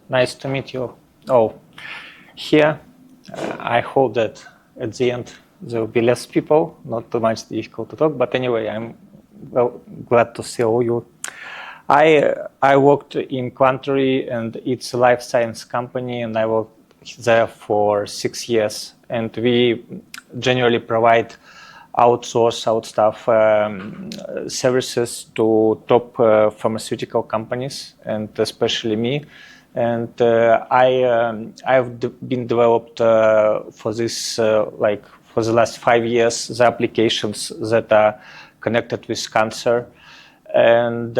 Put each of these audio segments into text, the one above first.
Nice to meet you. Oh, here, I hope that at the end there will be less people, not too much difficult to talk, but anyway, I'm glad to see all you. I worked in Quantory, and it's a life science company, and I worked there for 6 years, and we generally provide outsource services to top pharmaceutical companies, and especially me. And I've been developed for this for the last 5 years the applications that are connected with cancer. And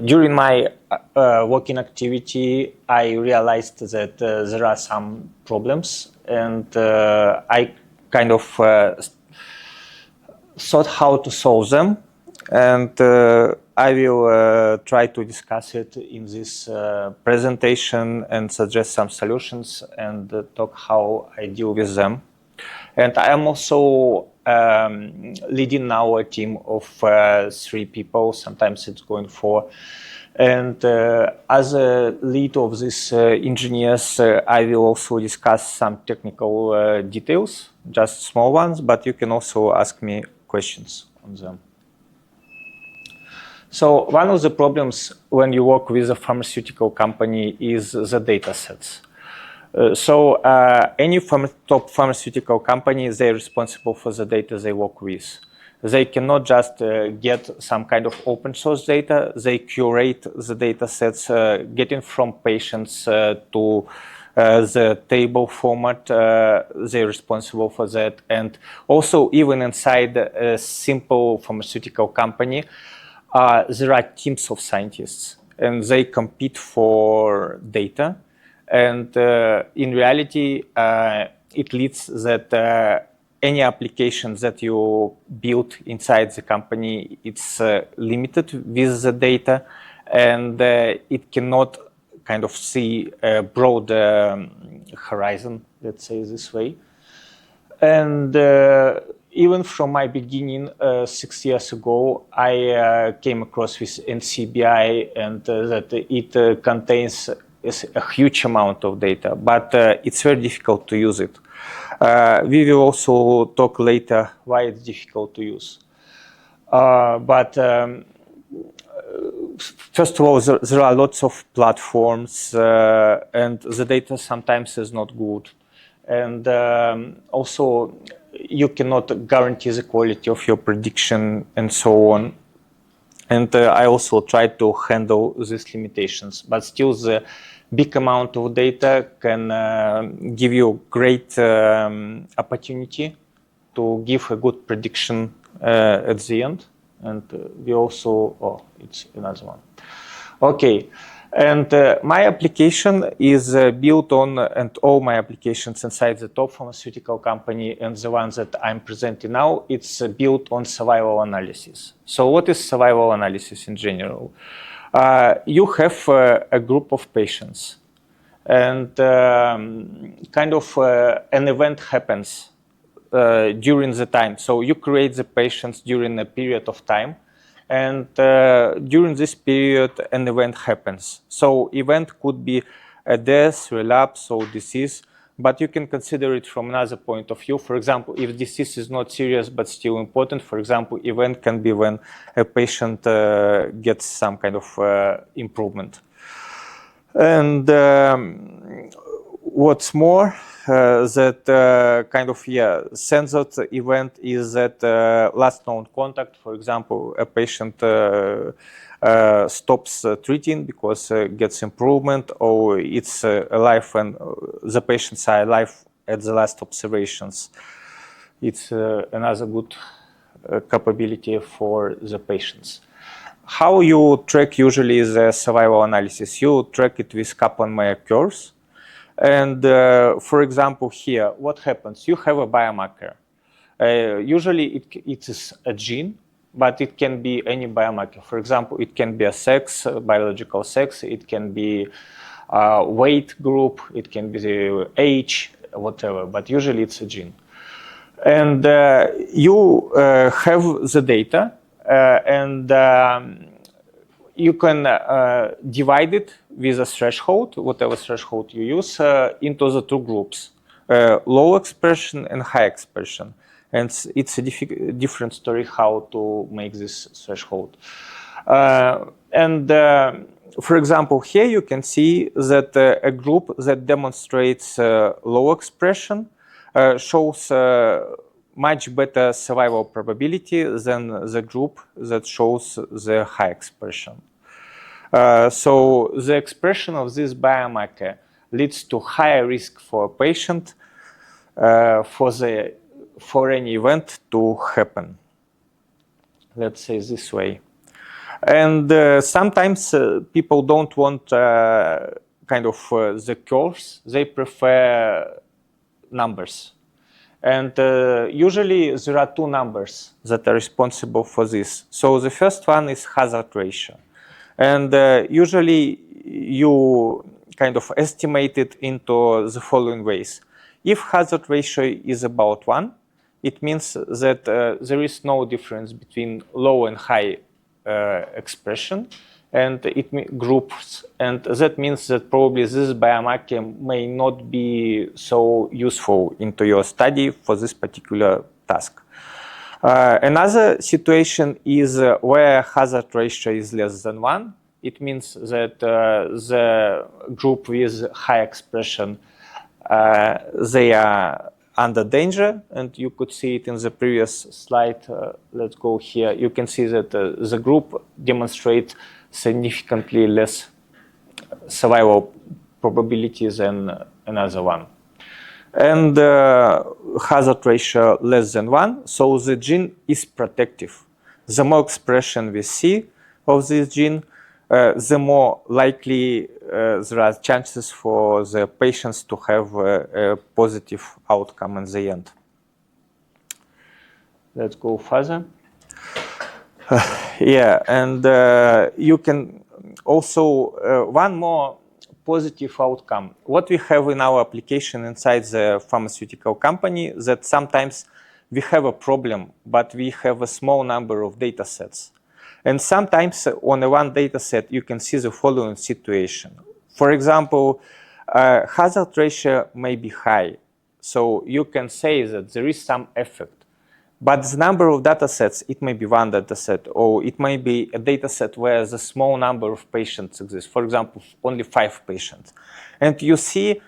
during my working activity, I realized that there are some problems, and I kind of thought how to solve them, and I will try to discuss it in this presentation and suggest some solutions and talk how I deal with them. And I am also leading now a team of 3 people, sometimes it's going 4. And as a lead of these engineers, I will also discuss some technical details, just small ones, but you can also ask me questions on them. So one of the problems when you work with a pharmaceutical company is the data sets. Any top pharmaceutical company, they're responsible for the data they work with. They cannot just get some kind of open source data. They curate the data sets, getting from patients to the table format. They're responsible for that. And also, even inside a simple pharmaceutical company, there are teams of scientists, and they compete for data. And in reality, it leads that any application that you build inside the company, it's limited with the data, and it cannot kind of see a broad horizon, let's say this way. And even from my beginning, 6 years ago, I came across with NCBI, and that it contains a huge amount of data, but it's very difficult to use it. We will also talk later why it's difficult to use. First of all, there are lots of platforms, and the data sometimes is not good. And also, you cannot guarantee the quality of your prediction and so on. And I also try to handle these limitations, but still the big amount of data can give you great opportunity to give a good prediction at the end. And we also, it's another one. Okay, and my application is built on, and all my applications inside the top pharmaceutical company and the one that I'm presenting now, it's built on survival analysis. So what is survival analysis in general? You have a group of patients, and kind of an event happens during the time. So you create the patients during a period of time, and during this period an event happens. So event could be a death, relapse, or disease, but you can consider it from another point of view. For example, if disease is not serious but still important, for example, event can be when a patient gets some kind of improvement. And what's more, that kind of censored event is that last known contact. For example, a patient stops treating because gets improvement, or it's alive when the patients are alive at the last observations. It's another good capability for the patients. How you track usually the survival analysis? You track it with Kaplan-Meier curves. And for example, here, what happens? You have a biomarker. Usually it is a gene, but it can be any biomarker. For example, it can be a sex, biological sex. It can be weight group. It can be the age, whatever. But usually it's a gene. And you have the data, and you can divide it with a threshold, whatever threshold you use, into the two groups, low expression and high expression. And it's a different story how to make this threshold. For example, here you can see that a group that demonstrates low expression shows much better survival probability than the group that shows the high expression. So the expression of this biomarker leads to higher risk for a patient for any event to happen. Let's say this way. And sometimes people don't want kind of the curves. They prefer numbers. And usually there are two numbers that are responsible for this. So the first one is hazard ratio. And usually you kind of estimate it into the following ways. If hazard ratio is about 1, it means that there is no difference between low and high expression and groups, and that means that probably this biomarker may not be so useful into your study for this particular task. Another situation is where hazard ratio is less than 1. It means that the group with high expression, they are under danger, and you could see it in the previous slide. Let's go here. You can see that the group demonstrates significantly less survival probability than another one. And hazard ratio less than 1, so the gene is protective. The more expression we see of this gene, the more likely there are chances for the patients to have a positive outcome in the end. Let's go further. Yeah, and you can also, one more positive outcome. What we have in our application inside the pharmaceutical company, that sometimes we have a problem, but we have a small number of data sets. And sometimes on a one data set, you can see the following situation. For example, hazard ratio may be high. So you can say that there is some effect. But the number of data sets, it may be one data set, or it may be a data set where the small number of patients exists. For example, only 5 patients. And you see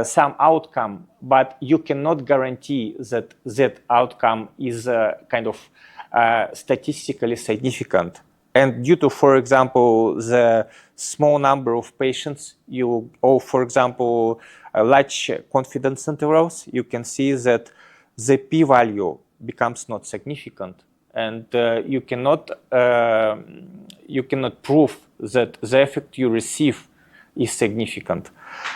some outcome, but you cannot guarantee that that outcome is kind of statistically significant. And due to, for example, the small number of patients, or for example, large confidence intervals, you can see that the p-value becomes not significant, and you cannot prove that the effect you receive is significant.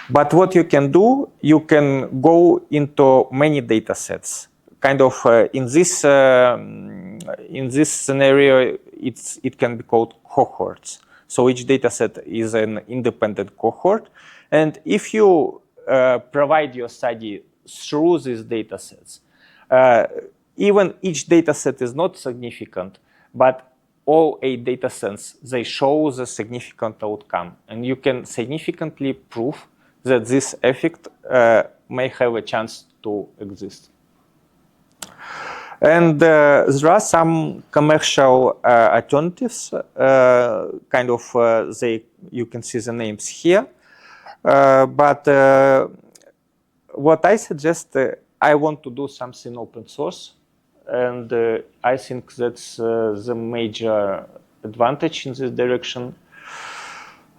But what you can do, you can go into many data sets. Kind of in this scenario, it can be called cohorts. So each data set is an independent cohort, and if you provide your study through these data sets, even each data set is not significant, but all 8 data sets, they show the significant outcome. And you can significantly prove that this effect may have a chance to exist. And there are some commercial alternatives, kind of, you can see the names here. But what I suggest, I want to do something open source. And I think that's the major advantage in this direction.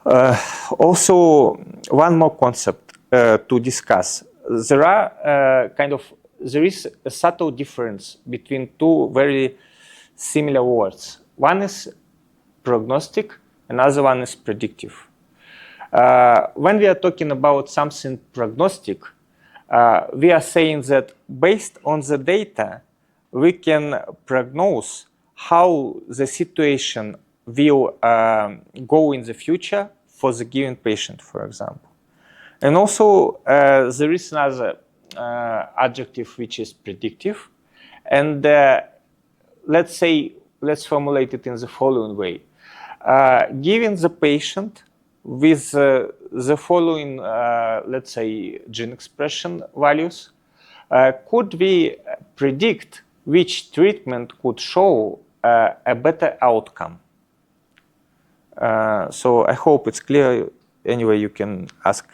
Also, one more concept to discuss. There is a subtle difference between two very similar words. One is prognostic, another one is predictive. When we are talking about something prognostic, we are saying that based on the data, we can prognose how the situation will go in the future for the given patient, for example. And also, there is another adjective which is predictive. And let's formulate it in the following way. Giving the patient with the following, let's say, gene expression values, could we predict which treatment could show a better outcome? So I hope it's clear. Anyway, you can ask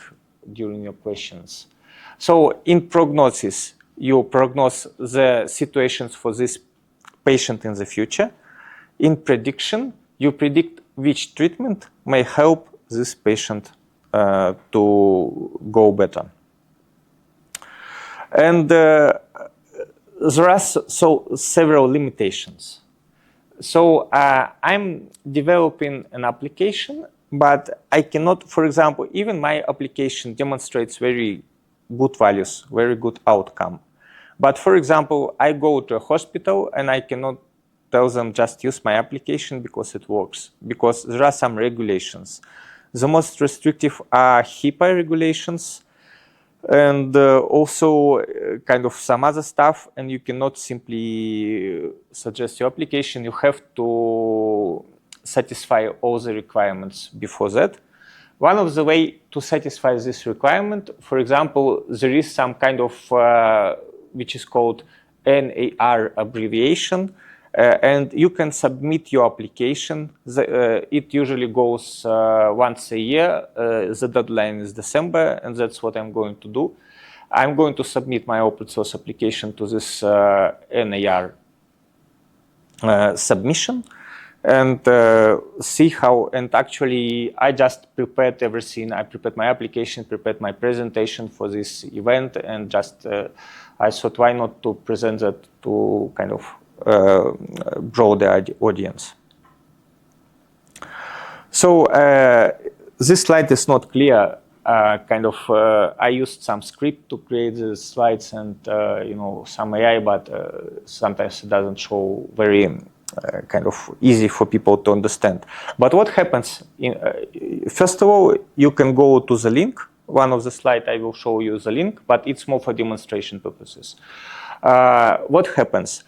during your questions. So in prognosis, you prognose the situations for this patient in the future. In prediction, you predict which treatment may help this patient to go better. And there are several limitations. So I'm developing an application, but I cannot, for example, even my application demonstrates very good values, very good outcome. But for example, I go to a hospital and I cannot tell them just use my application because it works, because there are some regulations. The most restrictive are HIPAA regulations, and also kind of some other stuff, and you cannot simply suggest your application. You have to satisfy all the requirements before that. One of the way to satisfy this requirement, for example, there is some kind of which is called NAR abbreviation, and you can submit your application. It usually goes once a year. The deadline is December, and that's what I'm going to do. I'm going to submit my open source application to this NAR submission and see how. And actually, I just prepared everything. I prepared my application, prepared my presentation for this event, and just I thought, why not to present that to kind of broader audience. So this slide is not clear. I used some script to create the slides and some AI, but sometimes it doesn't show very kind of easy for people to understand. But what happens? First of all, you can go to the link. One of the slides I will show you the link, but it's more for demonstration purposes. What happens?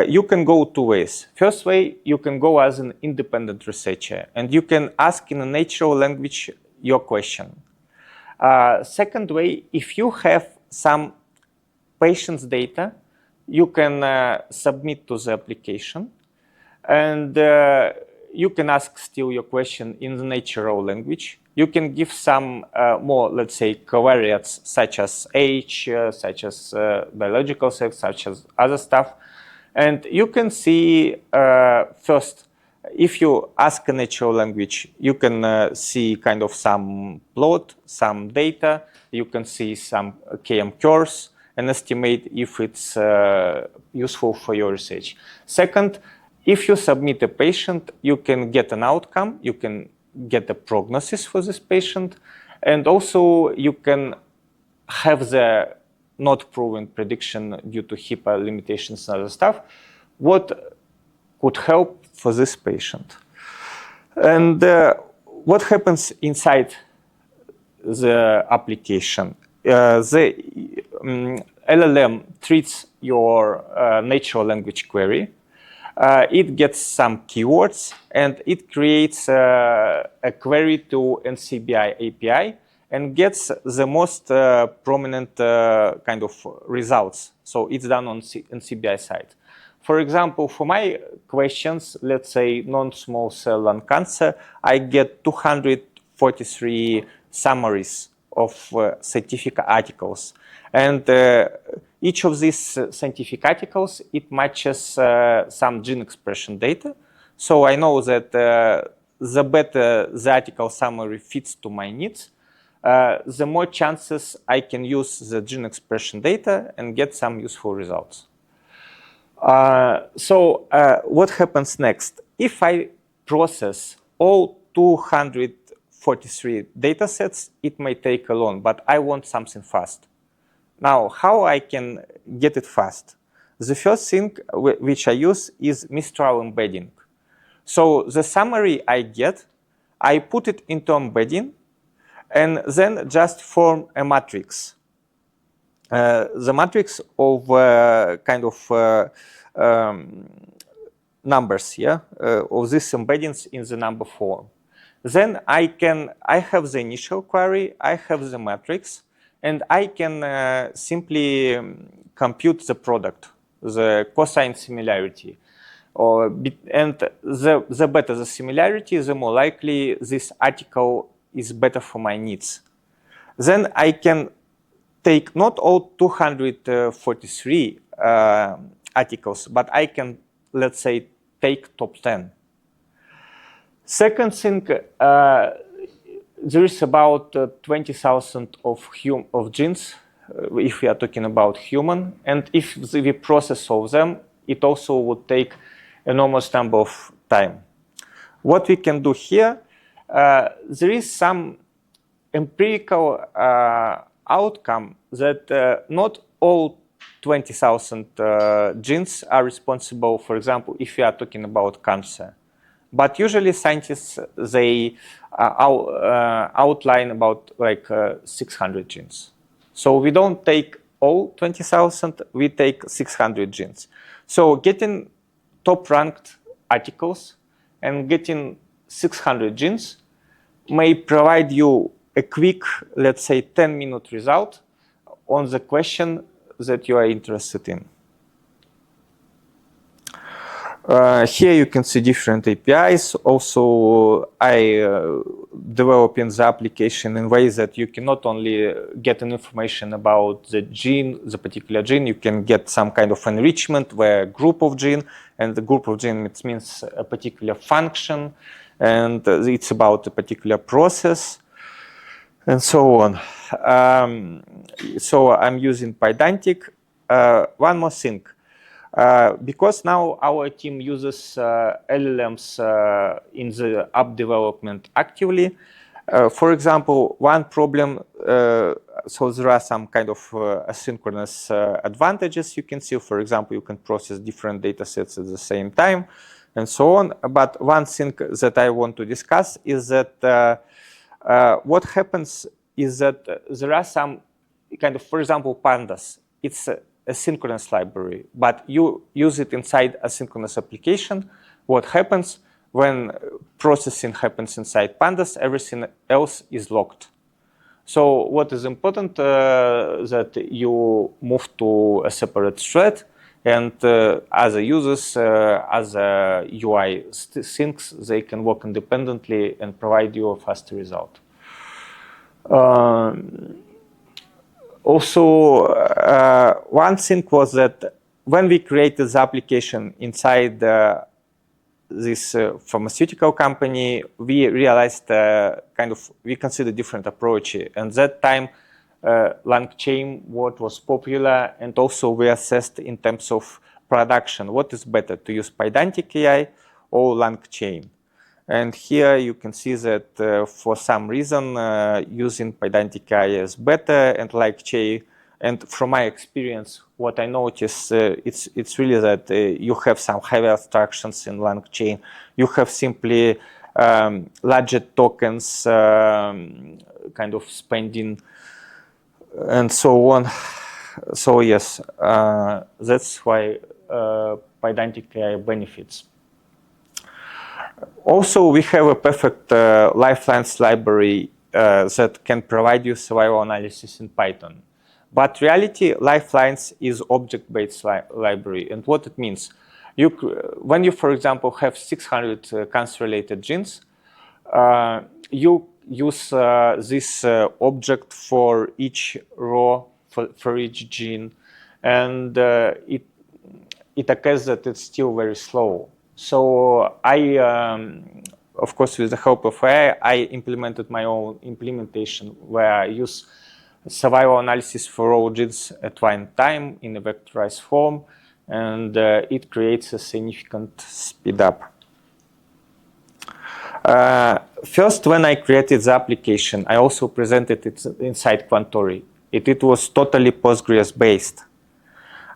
You can go two ways. First way, you can go as an independent researcher, and you can ask in a natural language your question. Second way, if you have some patient's data, you can submit to the application, and you can ask still your question in the natural language. You can give some more, let's say, covariates such as age, such as biological sex, such as other stuff. And you can see first, if you ask a natural language, you can see kind of some plot, some data. You can see some KM curves and estimate if it's useful for your research. Second, if you submit a patient, you can get an outcome. You can get a prognosis for this patient. And also you can have the not proven prediction due to HIPAA limitations and other stuff, what could help for this patient. And what happens inside the application? The LLM treats your natural language query. It gets some keywords, and it creates a query to NCBI API and gets the most prominent kind of results. So it's done on NCBI side. For example, for my questions, let's say non-small cell lung cancer, I get 243 summaries of scientific articles. And each of these scientific articles, it matches some gene expression data. So I know that the better the article summary fits to my needs, the more chances I can use the gene expression data and get some useful results. So what happens next? If I process all 243 data sets, it may take a long, but I want something fast. Now, how I can get it fast? The first thing which I use is Mistral embedding. So the summary I get, I put it into embedding, and then just form a matrix. The matrix of kind of numbers here of these embeddings in the number form. Then I have the initial query, I have the matrix, and I can simply compute the product, the cosine similarity. And the better the similarity, the more likely this article is better for my needs. Then I can take not all 243 articles, but I can, let's say, take top 10. Second thing, there is about 20,000 of genes, if we are talking about human, and if we process all of them, it also would take enormous number of time. What we can do here, there is some empirical outcome that not all 20,000 genes are responsible, for example, if we are talking about cancer. But usually scientists, they outline about like 600 genes. So we don't take all 20,000, we take 600 genes. So getting top ranked articles and getting 600 genes may provide you a quick, let's say 10-minute result on the question that you are interested in. Here you can see different APIs. Also, I developing the application in ways that you can not only get an information about the gene, the particular gene, you can get some kind of enrichment where a group of gene, and the group of gene, it means a particular function, and it's about a particular process, and so on. So I'm using Pydantic. One more thing. Because now our team uses LLMs in the app development actively. For example, one problem, so there are some kind of asynchronous advantages you can see. For example, you can process different data sets at the same time and so on. But one thing that I want to discuss is that what happens is that there are some kind of, for example, pandas. It's a synchronous library, but you use it inside a synchronous application. What happens when processing happens inside pandas, everything else is locked. So what is important that you move to a separate thread, and other users, other UI things, they can work independently and provide you a faster result. Also, one thing was that when we created the application inside this pharmaceutical company, we realized we considered different approach. And that time, LangChain, what was popular, and also we assessed in terms of production, what is better, to use Pydantic AI or LangChain. And here you can see that for some reason using Pydantic AI is better, and LangChain. And from my experience, what I noticed, it's really that you have some heavy abstractions in LangChain. You have simply larger tokens, kind of spending, and so on. So yes, that's why Pydantic AI benefits. Also, we have a perfect lifelines library that can provide you survival analysis in Python. But reality, lifelines is object-based library. And what it means, when you, for example, have 600 cancer-related genes, you use this object for each row, for each gene, and it occurs that it's still very slow. So I, of course, with the help of AI, I implemented my own implementation where I use survival analysis for all genes at one time in a vectorized form, and it creates a significant speed up. First, when I created the application, I also presented it inside Quantori. It was totally Postgres based.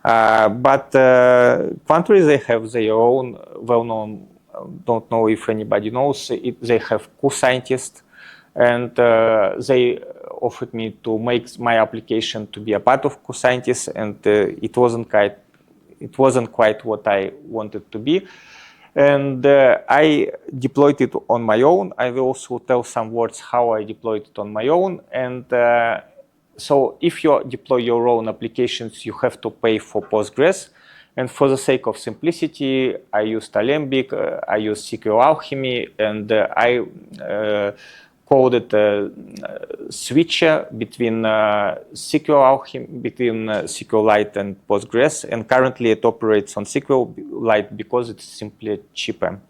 But Quantori, they have their own well-known, don't know if anybody knows, they have co-scientists, and they offered me to make my application to be a part of co-scientists, and it wasn't quite what I wanted to be. And I deployed it on my own. I will also tell some words how I deployed it on my own. And so if you deploy your own applications, you have to pay for Postgres. And for the sake of simplicity, I used Alembic, I used SQL Alchemy, and I coded a switcher between SQL Alchemy, between SQLite and Postgres. And currently it operates on SQLite because it's simply cheaper.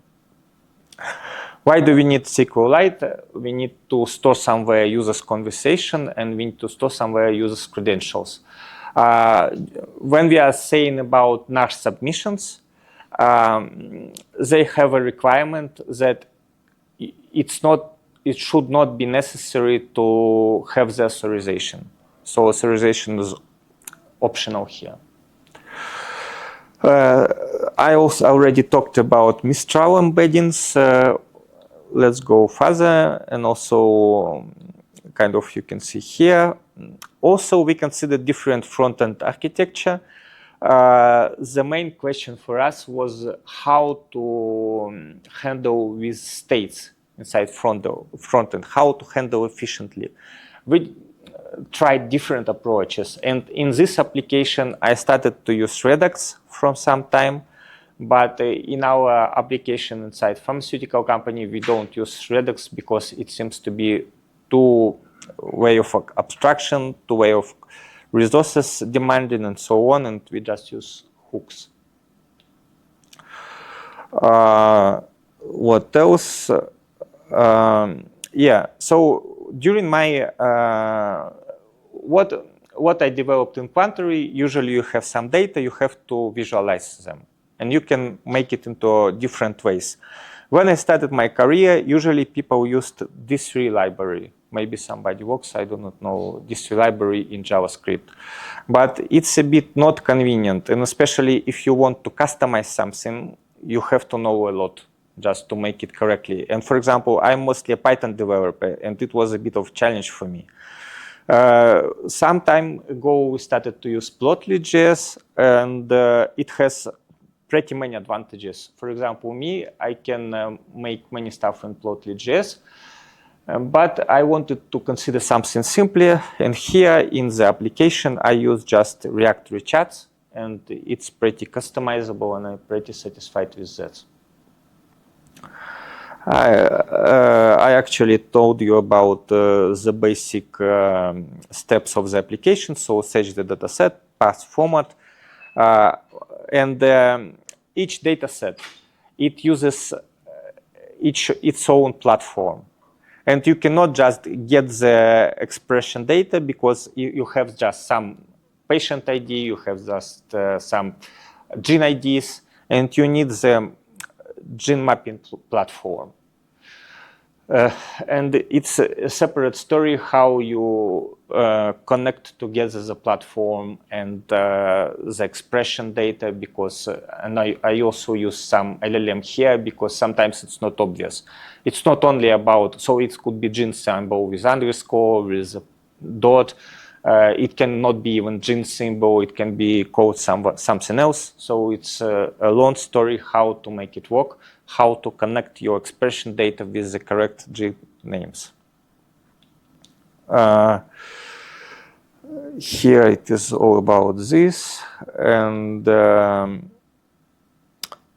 Why do we need SQLite? We need to store somewhere users' conversation, and we need to store somewhere users' credentials. When we are saying about NASH submissions, they have a requirement that it should not be necessary to have the authorization. So authorization is optional here. I also already talked about Mistral embeddings. Let's go further, and also kind of you can see here. Also, we consider different front-end architecture. The main question for us was how to handle with states inside front-end, how to handle efficiently. We tried different approaches, and in this application, I started to use Redux from some time. But in our application inside pharmaceutical company, we don't use Redux because it seems to be too way of abstraction, too way of resources demanding, and so on, and we just use hooks. What else? Yeah, so during my what I developed in Quantary, usually you have some data, you have to visualize them, and you can make it into different ways. When I started my career, usually people used D3 library. Maybe somebody works, I do not know, D3 library in JavaScript. But it's a bit not convenient, and especially if you want to customize something, you have to know a lot just to make it correctly. And for example, I'm mostly a Python developer, and it was a bit of a challenge for me. Some time ago, we started to use Plotly.js, and it has pretty many advantages. For example, I can make many stuff in Plotly.js, but I wanted to consider something simpler. And here in the application, I use just React rechats, and it's pretty customizable, and I'm pretty satisfied with that. I actually told you about the basic steps of the application. So fetch the dataset, path format, and each dataset, it uses its own platform. And you cannot just get the expression data because you have just some patient ID, you have just some gene IDs, and you need the gene mapping platform. And it's a separate story how you connect together the platform and the expression data, because and I also use some LLM here because sometimes it's not obvious. It's not only about, so it could be gene symbol with underscore, with dot. It cannot be even gene symbol. It can be called something else. So it's a long story how to make it work, how to connect your expression data with the correct gene names. Here it is all about this. And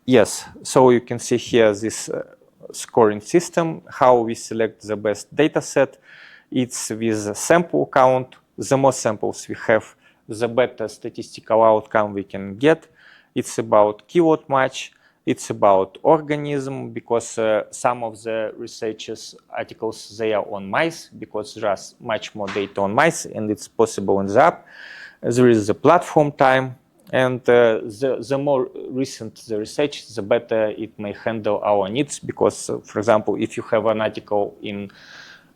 yes, so you can see here this scoring system, how we select the best data set. It's with a sample count. The more samples we have, the better statistical outcome we can get. It's about keyword match. It's about organism, because some of the researchers articles, they are on mice, because there's much more data on mice, and it's possible in the app. There is the platform time, and the more recent the research, the better it may handle our needs, because, for example, if you have an article in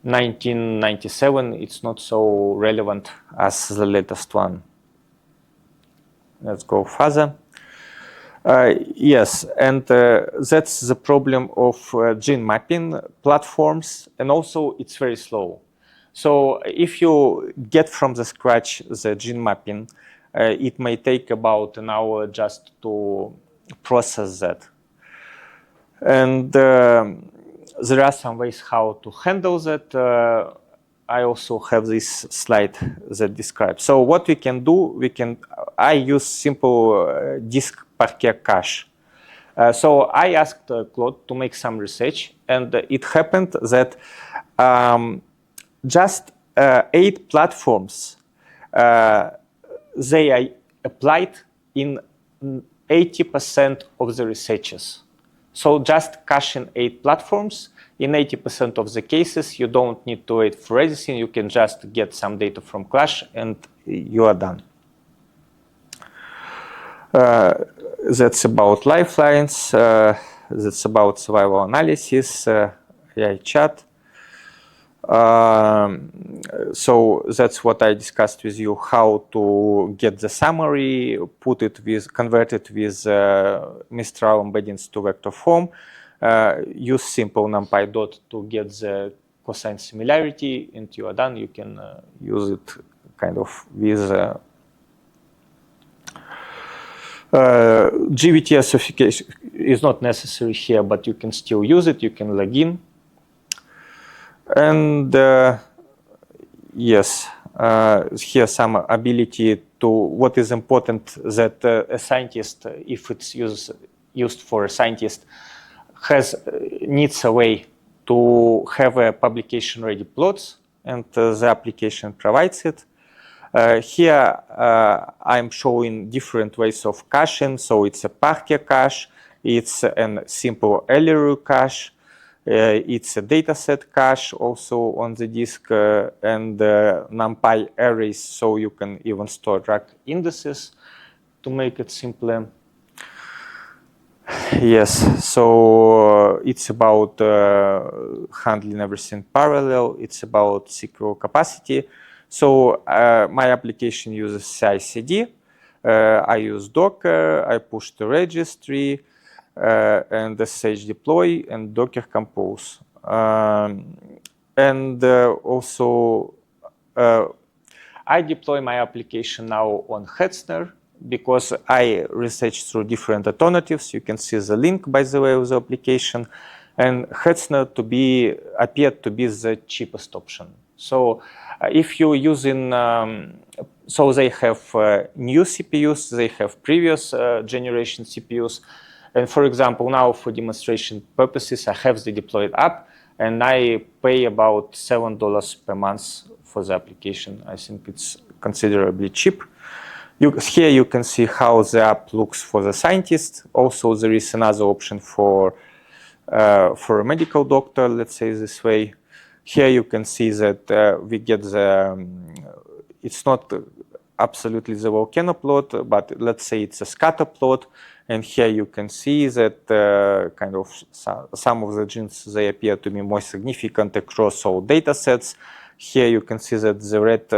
1997, it's not so relevant as the latest one. Let's go further. Yes, and that's the problem of gene mapping platforms, and also it's very slow. So if you get from the scratch the gene mapping, it may take about an hour just to process that. And there are some ways how to handle that. I also have this slide that describes. So what we can do, I use simple disk Parquet cache. So I asked Claude to make some research, and it happened that just 8 platforms, they are applied in 80% of the researches. So just caching 8 platforms, in 80% of the cases, you don't need to wait for everything. You can just get some data from cache, and you are done. That's about lifelines. That's about survival analysis, AI chat. So that's what I discussed with you, how to get the summary, convert it with Mistral embeddings to vector form, use simple NumPy dot to get the cosine similarity, and you are done. You can use it kind of with GVT association is not necessary here, but you can still use it. You can log in. And yes, here some ability to what is important that a scientist, if it's used for a scientist, needs a way to have a publication-ready plots, and the application provides it. Here I'm showing different ways of caching. So it's a Parquet cache, it's a simple LRU cache, it's a dataset cache also on the disk, and NumPy arrays, so you can even store drag indices to make it simpler. Yes, so it's about handling everything parallel. It's about SQL capacity. So my application uses CI/CD. I use Docker. I push the registry and SSH deploy and Docker compose. And also I deploy my application now on Hetzner, because I researched through different alternatives. You can see the link, by the way, of the application. And Hetzner appeared to be the cheapest option. So if you're using, so they have new CPUs, they have previous generation CPUs. And for example, now for demonstration purposes, I have the deployed app, and I pay about $7 per month for the application. I think it's considerably cheap. Here you can see how the app looks for the scientist. Also, there is another option for a medical doctor, let's say this way. Here you can see that we get it's not absolutely the volcano plot, but let's say it's a scatter plot. And here you can see that kind of some of the genes, they appear to be more significant across all data sets. Here you can see that the red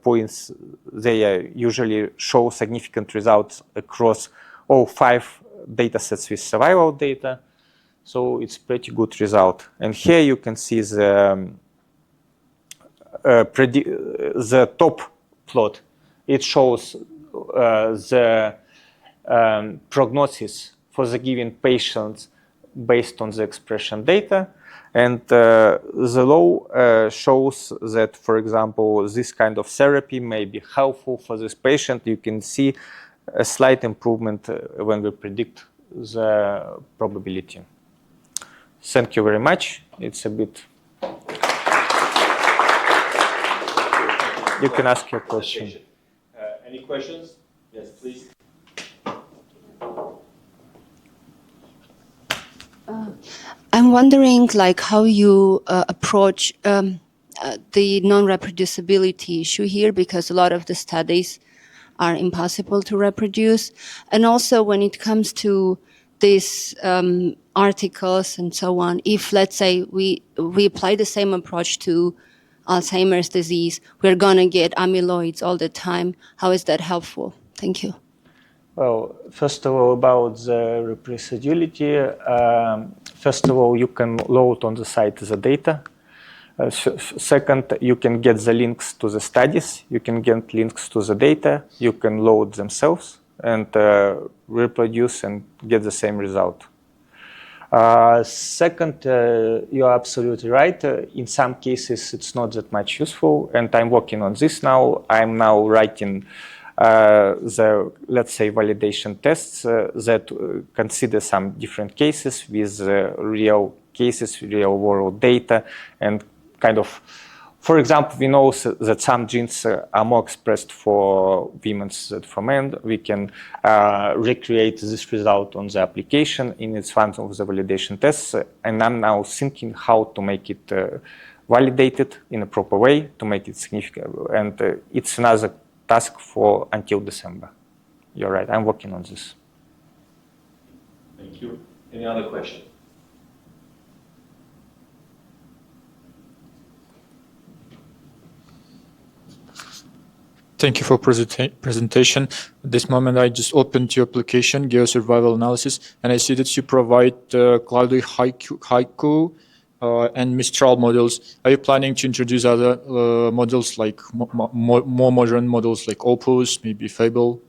points, they usually show significant results across all 5 data sets with survival data. So it's pretty good result. And here you can see the top plot. It shows the prognosis for the given patients based on the expression data. And the low shows that, for example, this kind of therapy may be helpful for this patient. You can see a slight improvement when we predict the probability. Thank you very much. It's a bit... You can ask your question. Any questions? Yes, please. I'm wondering, like, how you approach the non-reproducibility issue here, because a lot of the studies are impossible to reproduce. And also when it comes to these articles and so on, if, let's say, we apply the same approach to Alzheimer's disease, we're going to get amyloids all the time. How is that helpful? Thank you. Well, first of all, about the reproducibility, first of all, you can load on the site the data. Second, you can get the links to the studies. You can get links to the data. You can load themselves and reproduce and get the same result. Second, you're absolutely right. In some cases, it's not that much useful, and I'm working on this now. I'm now writing the, let's say, validation tests that consider some different cases with real cases, real world data, and kind of, for example, we know that some genes are more expressed for women than for men. We can recreate this result on the application in its one of the validation tests. And I'm now thinking how to make it validated in a proper way to make it significant. And it's another task for until December. You're right, I'm working on this. Thank you. Any other questions? Thank you for presentation. At this moment, I just opened your application, GEO Survival Analysis, and I see that you provide Cloudy Haiku and Mistral models. Are you planning to introduce other models like more modern models like Opus, maybe Fable?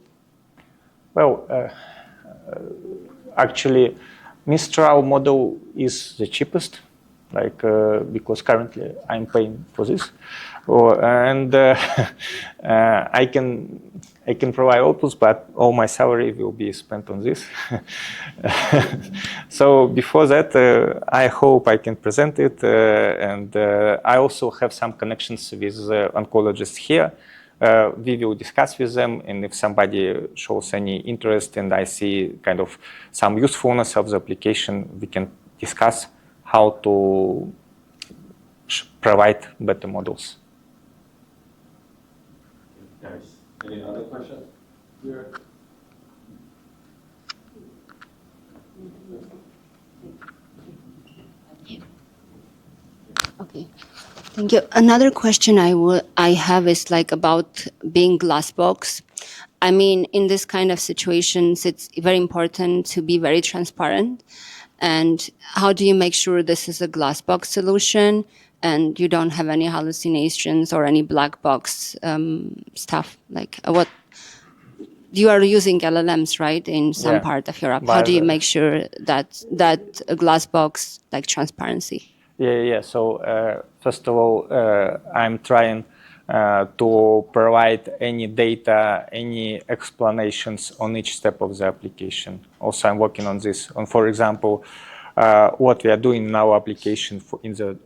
Well, actually, Mistral model is the cheapest, like because currently I'm paying for this, and I can provide Opus, but all my salary will be spent on this. So before that, I hope I can present it, and I also have some connections with oncologists here. We will discuss with them, and if somebody shows any interest and I see kind of some usefulness of the application, we can discuss how to provide better models. Nice. Any other questions here? Okay, thank you. Another question I have is like about being glass box. I mean, in this kind of situations, it's very important to be very transparent. And how do you make sure this is a glass box solution and you don't have any hallucinations or any black box stuff? Like what you are using LLMs, right, in some part of your app? How do you make sure that a glass box like transparency? Yeah. So first of all, I'm trying to provide any data, any explanations on each step of the application. Also, I'm working on this. On, for example, what we are doing in our application for the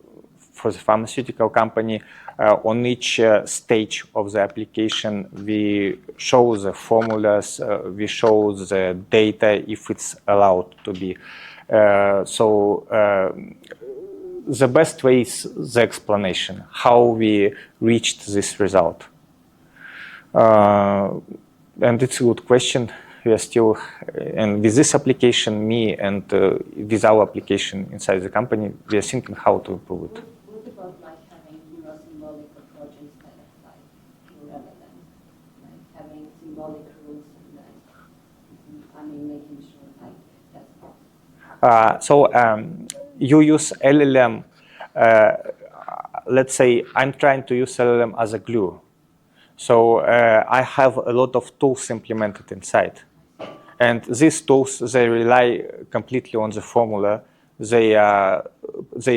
pharmaceutical company, on each stage of the application, we show the formulas, we show the data if it's allowed to be. The best way is the explanation, how we reached this result. And it's a good question. We are still, and with this application, me and with our application inside the company, we are thinking how to improve it. What about like having symbolic approach instead of like rather than like having symbolic rules and then, I mean, making sure like that's you use LLM, let's say I'm trying to use LLM as a glue. So I have a lot of tools implemented inside. And these tools, they rely completely on the formula. They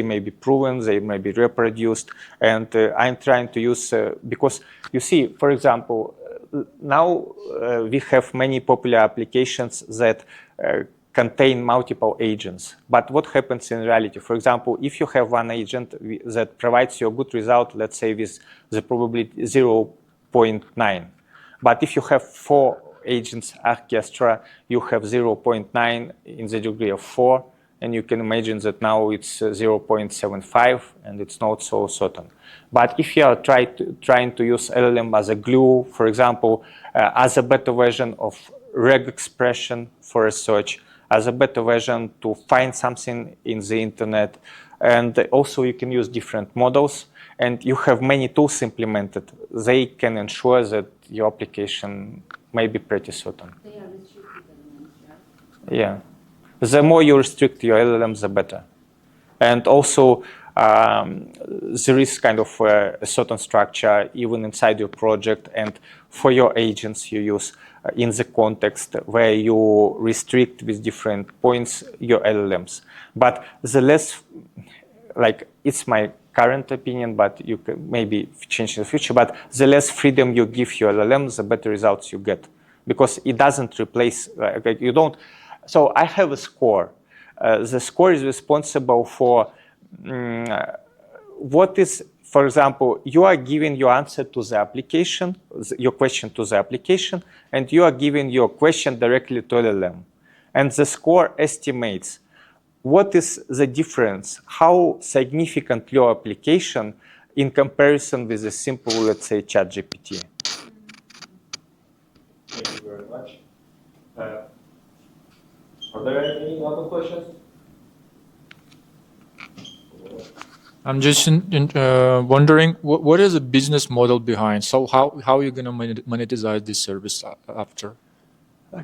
may be proven, they may be reproduced. And I'm trying to use, because you see, for example, now we have many popular applications that contain multiple agents. But what happens in reality? For example, if you have one agent that provides you a good result, let's say with the probability 0.9. But if you have 4 agents orchestra, you have 0.9 in the degree of 4. And you can imagine that now it's 0.75 and it's not so certain. But if you are trying to use LLM as a glue, for example, as a better version of reg expression for a search, as a better version to find something in the internet. And also you can use different models, and you have many tools implemented. They can ensure that your application may be pretty certain. They are restricted elements, right? Yeah. The more you restrict your LLMs, the better. And also, there is kind of a certain structure even inside your project, and for your agents you use in the context where you restrict with different points your LLMs. But the less, like, it's my current opinion, but you can maybe change in the future, but the less freedom you give your LLM, the better results you get. Because it doesn't replace, like you don't. So I have a score. The score is responsible for what is, for example, you are giving your answer to the application, your question to the application, and you are giving your question directly to LLM. And the score estimates what is the difference, how significant your application in comparison with a simple, let's say, ChatGPT. Thank you very much. Are there any other questions? I'm just wondering, what is the business model behind? So how are you going to monetize this service after?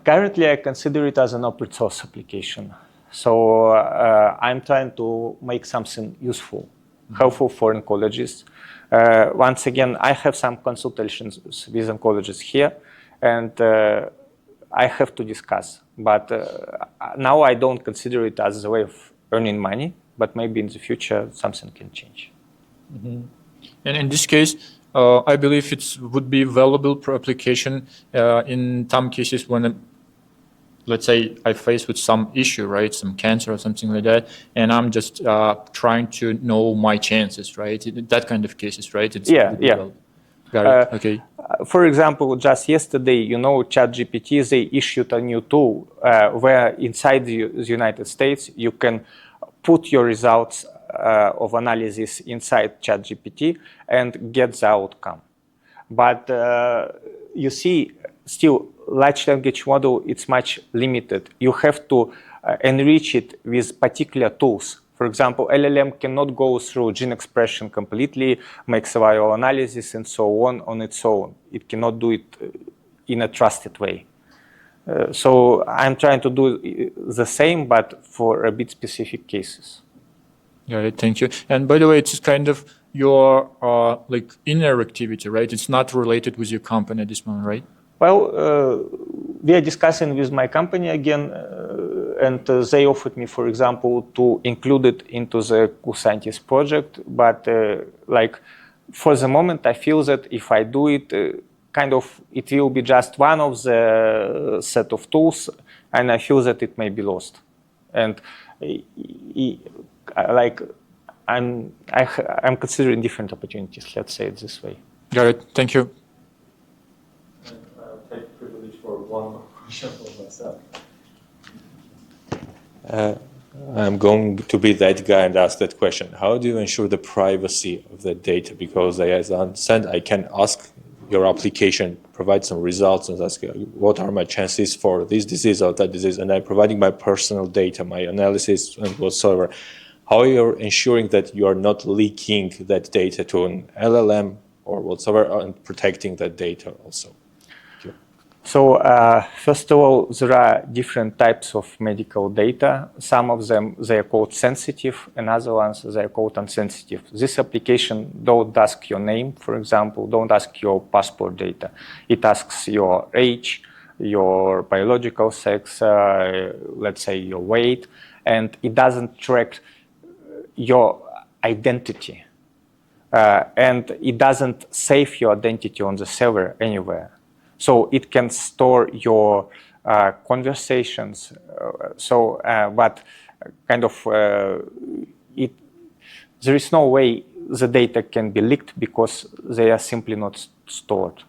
Currently, I consider it as an open source application. So I'm trying to make something useful, helpful for oncologists. Once again, I have some consultations with oncologists here, and I have to discuss. But now I don't consider it as a way of earning money, but maybe in the future something can change. Mm-hmm. And in this case, I believe it would be valuable per application in some cases when, let's say, I face with some issue, right, some cancer or something like that, and I'm just trying to know my chances, right? That kind of cases, right? Yeah. Got it. Okay. For example, just yesterday, ChatGPT, they issued a new tool where inside the United States, you can put your results of analysis inside ChatGPT and get the outcome. But you see, still, large language model, it's much limited. You have to enrich it with particular tools. For example, LLM cannot go through gene expression completely, make survival analysis, and so on its own. It cannot do it in a trusted way. So I'm trying to do the same, but for a bit specific cases. Got it. Thank you. And by the way, it's kind of your like inner activity, right? It's not related with your company at this moment, right? Well, we are discussing with my company again, and they offered me, for example, to include it into the Cool Scientist project. But like for the moment, I feel that if I do it, it will be just one of the set of tools, and I feel that it may be lost. And I'm considering different opportunities. Let's say it this way. Got it. Thank you. I'll take privilege for one more question for myself. I'm going to be that guy and ask that question. How do you ensure the privacy of the data? Because as I understand, I can ask your application, provide some results and ask what are my chances for this disease or that disease, and I'm providing my personal data, my analysis and whatsoever. How are you ensuring that you are not leaking that data to an LLM or whatsoever and protecting that data also? So first of all, there are different types of medical data. Some of them, they are called sensitive, and other ones, they are called insensitive. This application don't ask your name, for example, don't ask your passport data. It asks your age, your biological sex, let's say your weight, and it doesn't track your identity. And it doesn't save your identity on the server anywhere. So it can store your conversations. But there is no way the data can be leaked because they are simply not stored.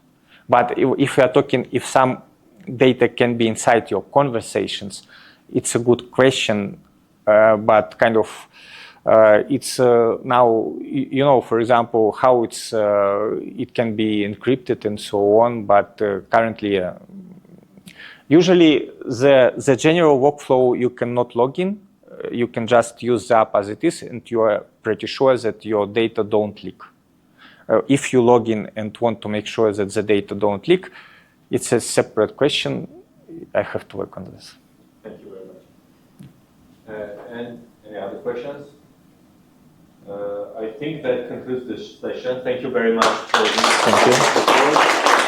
But if we are talking, if some data can be inside your conversations, it's a good question. But it's now, for example, how it can be encrypted and so on. But currently, usually the general workflow, you cannot log in. You can just use the app as it is, and you are pretty sure that your data don't leak. If you log in and want to make sure that the data don't leak, it's a separate question. I have to work on this. Thank you very much. And any other questions? I think that concludes this session. Thank you very much for this. Thank you.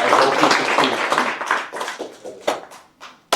I hope you